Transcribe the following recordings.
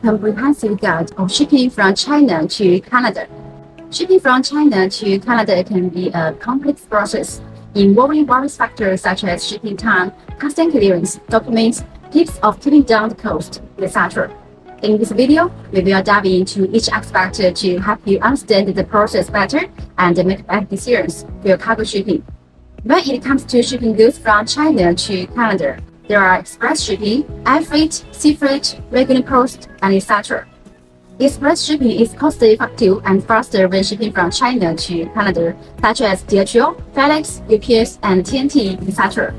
comprehensive guide of shipping from China to Canada. Shipping from China to Canada can be a complex process involving various factors such as shipping time, customs clearance, documents, tips of keeping down the cost, etc. In this video, we will dive into each aspect to help you understand the process better and make better decisions for your cargo shipping. When it comes to shipping goods from China to Canada, there are express shipping, air freight, sea freight, regular post, and etc. Express shipping is cost-effective and faster when shipping from China to Canada, such as DHL, FedEx, UPS, and TNT, etc.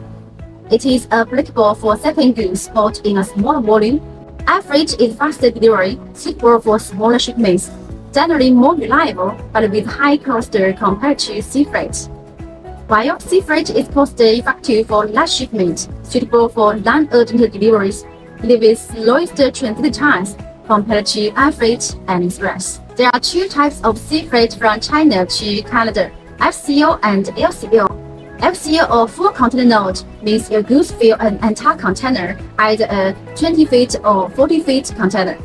It is applicable for shipping goods bought in a small volume. Air freight is faster delivery, suitable for smaller shipments, generally more reliable, but with high cost compared to sea freight. While sea freight is cost-effective for large shipments, suitable for non-urgent deliveries, with lowest transit times compared to air freight and express. There are two types of sea freight from China to Canada, FCL and LCL. FCL or full container load means your goods fill an entire container, either a 20 feet or 40 feet container.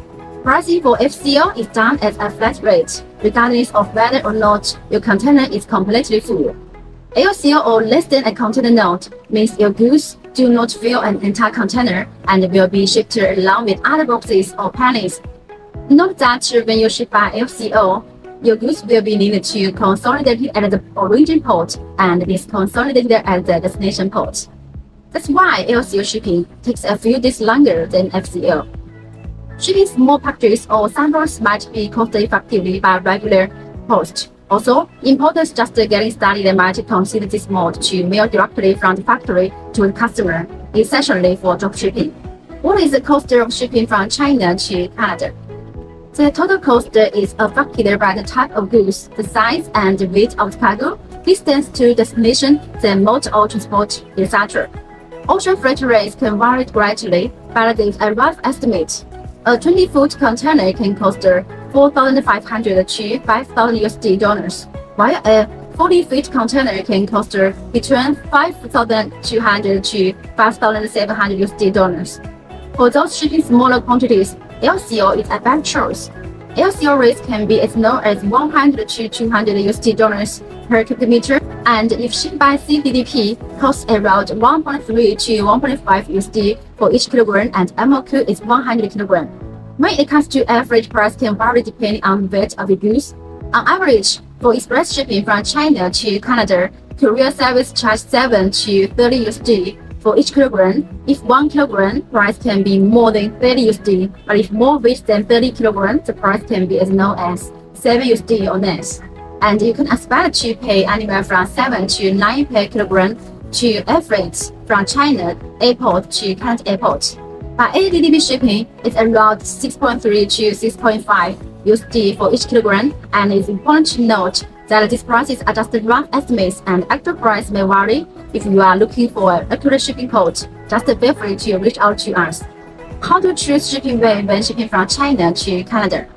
Pricing for FCL is done at a flat rate, regardless of whether or not your container is completely full. LCL or less than a container load means your goods do not fill an entire container and will be shipped along with other boxes or pallets. Note that when you ship by LCL, your goods will be needed to consolidate at the origin port and disconsolidated at the destination port. That's why LCL shipping takes a few days longer than FCL. Shipping small packages or samples might be cost-effectively by regular post. Also, importers just getting started might consider this mode to mail directly from the factory to the customer, essentially for drop shipping. What is the cost of shipping from China to Canada? The total cost is affected by the type of goods, the size and weight of the cargo, distance to destination, the mode of transport, etc. Ocean freight rates can vary greatly, but there is a rough estimate. A 20-foot container can cost $4,500 to $5,000, while a 40-foot container can cost between $5,200 to $5,700. For those shipping smaller quantities, LCL is a better choice. LCL rates can be as low as $100 to $200 per cubic meter, and if shipped by CDDP, costs around 1.3 to 1.5 USD for each kilogram, and MOQ is 100 kg. When it comes to air freight, price can vary depending on the weight of the goods. On average, for express shipping from China to Canada, courier service charge 7 to 30 USD for each kilogram. If 1 kilogram, price can be more than 30 USD, but if more weight than 30 kilograms, the price can be as low as 7 USD or less. And you can expect to pay anywhere from 7 to 9 per kilogram to air freight from China airport to Canada airport. By ADDB shipping, it's around 6.3 to 6.5 USD for each kilogram, and it's important to note that these prices are just rough estimates and actual price may vary. If you are looking for an accurate shipping quote, just feel free to reach out to us. How to choose shipping way when shipping from China to Canada?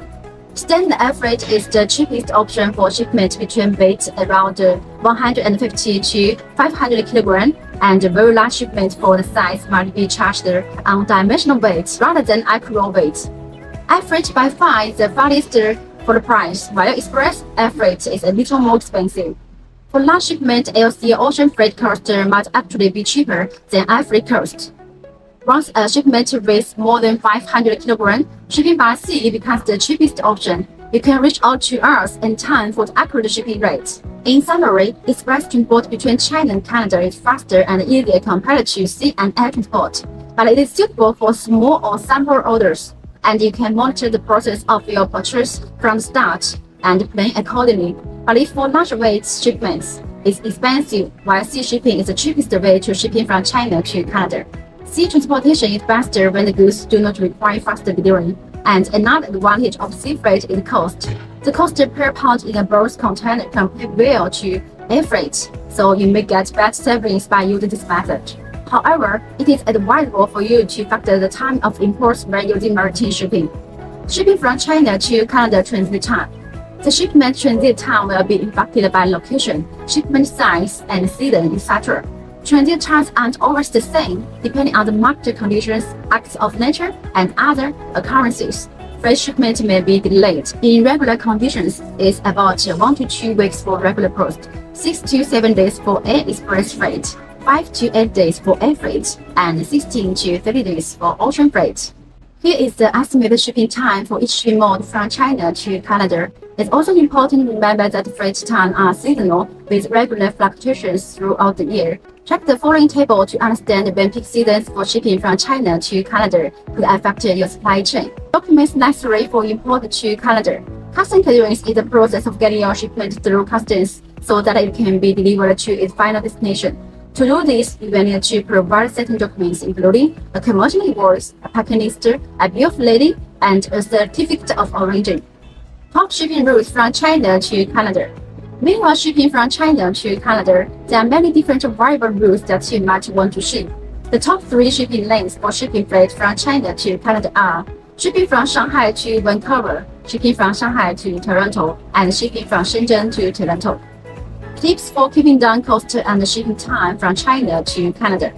Standard air freight is the cheapest option for shipment between weight around 150 to 500 kg, and very large shipment for the size might be charged on dimensional weight rather than actual weight. Air freight by far is the farthest for the price, while express air freight is a little more expensive. For large shipment, LCL ocean freight cost might actually be cheaper than air freight cost. Once a shipment weighs more than 500 kg, shipping by sea becomes the cheapest option. You can reach out to us in time for the accurate shipping rate. In summary, express transport between China and Canada is faster and easier compared to sea and air transport, but it is suitable for small or sample orders, and you can monitor the process of your purchase from the start and plan accordingly. But if for large weight shipments, it's expensive, while sea shipping is the cheapest way to shipping from China to Canada. Sea transportation is faster when the goods do not require faster delivery, and another advantage of sea freight is cost. The cost per pound in a bulk container compares well to air freight, so you may get better savings by using this method. However, it is advisable for you to factor the time of import when using maritime shipping. Shipping from China to Canada transit time. The shipment transit time will be impacted by location, shipment size, and season, etc. Transit times aren't always the same, depending on the market conditions, acts of nature, and other occurrences. freight shipment may be delayed. In regular conditions, it's about 1 to 2 weeks for regular post, 6 to 7 days for air express freight, 5 to 8 days for air freight, and 16 to 30 days for ocean freight. Here is the estimated shipping time for each shipping mode from China to Canada. It's also important to remember that freight times are seasonal, with regular fluctuations throughout the year. Check the following table to understand when peak seasons for shipping from China to Canada could affect your supply chain. Documents necessary for import to Canada. Customs clearance is the process of getting your shipment through customs so that it can be delivered to its final destination. To do this, you will need to provide certain documents including a commercial invoice, a packing list, a bill of lading, and a certificate of origin. Top shipping routes from China to Canada. Meanwhile, shipping from China to Canada, there are many different viable routes that you might want to ship. The top 3 shipping lanes for shipping freight from China to Canada are shipping from Shanghai to Vancouver, shipping from Shanghai to Toronto, and shipping from Shenzhen to Toronto. Tips for keeping down cost and shipping time from China to Canada.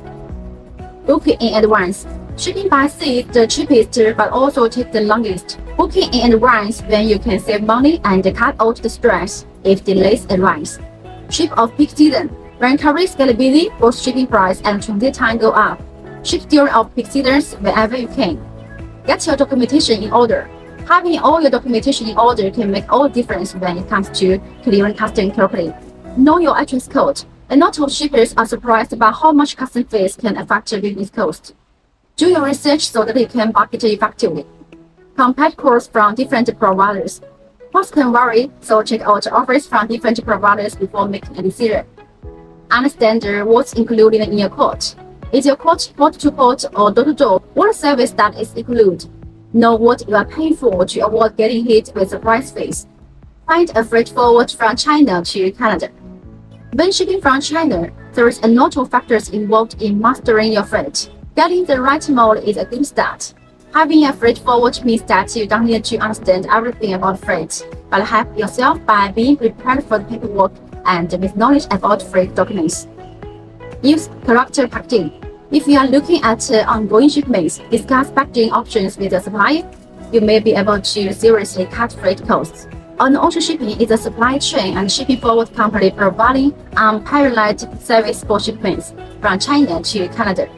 Booking in advance. Shipping by sea is the cheapest but also takes the longest. Booking in advance when you can save money and cut out the stress if delays arise. Ship of peak season. When carriers get busy, both shipping price and transit time go up. Ship during peak seasons whenever you can. Get your documentation in order. Having all your documentation in order can make all the difference when it comes to clearing customs correctly. Know your address code. A lot of shippers are surprised about how much customs fees can affect your business cost. Do your research so that you can market effectively. Compare quotes from different providers. Costs can vary, so check out offers from different providers before making a decision. Understand what's included in your quote. Is your quote port-to-port or door-to-door? What service that is included? Know what you are paying for to avoid getting hit with the price fees. Find a freight forward from China to Canada. When shipping from China, there is a lot of factors involved in mastering your freight. Getting the right mode is a good start. Having a freight forward means that you don't need to understand everything about freight, but help yourself by being prepared for the paperwork and with knowledge about freight documents. Use character packaging. If you are looking at ongoing shipments, discuss packaging options with your supplier. You may be able to seriously cut freight costs. Honourocean Shipping is a supply chain and shipping forward company providing unparalleled service for shipments from China to Canada.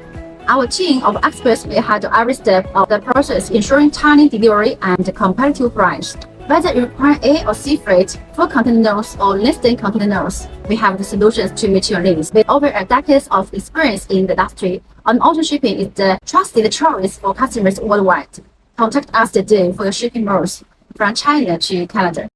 Our team of experts will handle every step of the process, ensuring timely delivery and competitive price. Whether you require air or sea freight, full containers or less than containers, we have the solutions to meet your needs. With over a decade of experience in the industry, Honourocean Shipping is the trusted choice for customers worldwide. Contact us today for your shipping modes from China to Canada.